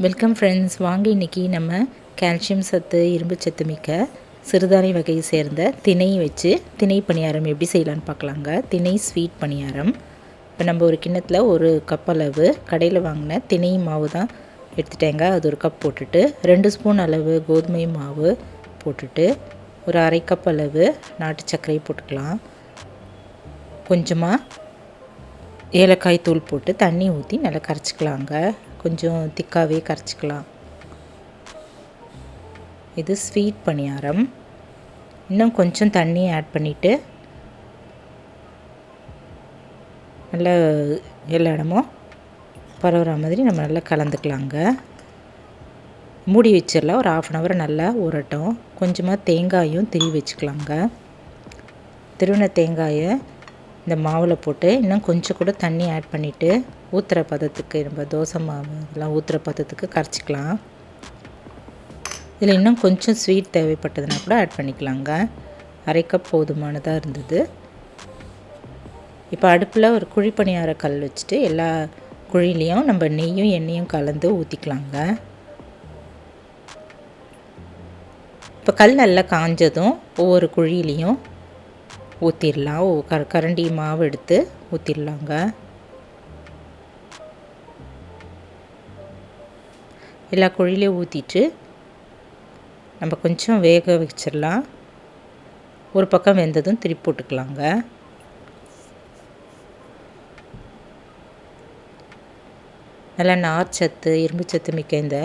Welcome friends. வாங்க இன்றைக்கி நம்ம கால்சியம் சத்து இரும்பு சத்து மிக்க சிறுதானிய வகையை சேர்ந்த திணை வச்சு திணை பணியாரம் எப்படி செய்யலான்னு பார்க்கலாங்க. திணை ஸ்வீட் பணியாரம். இப்போ நம்ம ஒரு கிண்ணத்தில் ஒரு கப் அளவு கடையில் வாங்கின திணை மாவு தான் எடுத்துட்டேங்க. அது ஒரு கப் போட்டுட்டு 2 ஸ்பூன் அளவு கோதுமை மாவு போட்டுட்டு ஒரு அரை கப் அளவு நாட்டு சர்க்கரை போட்டுக்கலாம். கொஞ்சமாக ஏலக்காய் தூள் போட்டு தண்ணி ஊற்றி நல்லா கரைச்சிக்கலாங்க. கொஞ்சம் திக்காகவே கரைச்சிக்கலாம். இது ஸ்வீட் பணியாரம். இன்னும் கொஞ்சம் தண்ணி ஆட் பண்ணிவிட்டு நல்லா எல்லா இடமும் பரவுற மாதிரி நம்ம நல்லா கலந்துக்கலாங்க. மூடி வச்சிடலாம். ஒரு 1/2 hour நல்லா ஊறட்டும். கொஞ்சமாக தேங்காயும் திருவி வச்சுக்கலாங்க. திருவின தேங்காயை இந்த மாவில் போட்டு இன்னும் கொஞ்சம் கூட தண்ணி ஆட் பண்ணிவிட்டு ஊற்றுற பதத்துக்கு, நம்ம தோசை மாவு இதெல்லாம் ஊற்றுற பதத்துக்கு கரைச்சிக்கலாம். இதில் இன்னும் கொஞ்சம் ஸ்வீட் தேவைப்பட்டதுன்னா கூட ஆட் பண்ணிக்கலாங்க. அரை கப் போதுமானதாக இருந்தது. இப்போ அடுப்பில் ஒரு குழி பணியார கல் வச்சுட்டு எல்லா குழிலையும் நம்ம நெய்யும் எண்ணெயும் கலந்து ஊற்றிக்கலாங்க. இப்போ கல் நல்லா காஞ்சதும் ஒவ்வொரு குழியிலையும் ஊற்றிடலாம். கரண்டி மாவு எடுத்து ஊற்றிடலாங்க. எல்லா குழிலையும் ஊற்றிட்டு நம்ம கொஞ்சம் வேக வச்சிடலாம். ஒரு பக்கம் வெந்ததும் திருப்பி போட்டுக்கலாங்க. நல்லா நார் சத்து இரும்பு சத்து மிக்க இந்த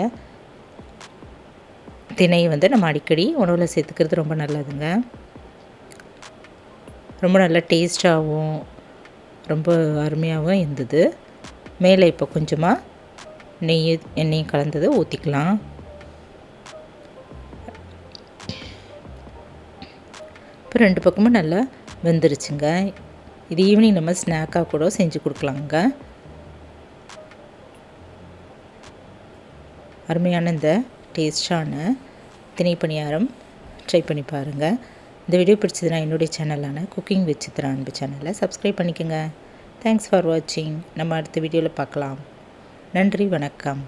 திணை நம்ம அடிக்கடி உணவில் சேர்த்துக்கிறது ரொம்ப நல்லதுங்க. ரொம்ப நல்லா டேஸ்ட்டாகவும் ரொம்ப அருமையாகவும் இருந்தது. மேலே இப்போ கொஞ்சமாக எண்ணெயும் கலந்தது ஊற்றிக்கலாம். இப்போ 2 பக்கமும் நல்லா வெந்துருச்சுங்க. இது ஈவினிங் நம்ம ஸ்நாக்காக கூட செஞ்சு கொடுக்கலாங்க. அருமையான இந்த டேஸ்டான திணை பணியாரம் ட்ரை பண்ணி பாருங்கள். இந்த வீடியோ பிடிச்சதுன்னா என்னுடைய சேனலான குக்கிங் வித் சித்ரா அன்பு சேனலை சப்ஸ்கிரைப் பண்ணிக்கோங்க. தேங்க்ஸ் ஃபார் வாட்சிங். நம்ம அடுத்த வீடியோவில் பார்க்கலாம். நன்றி, வணக்கம்.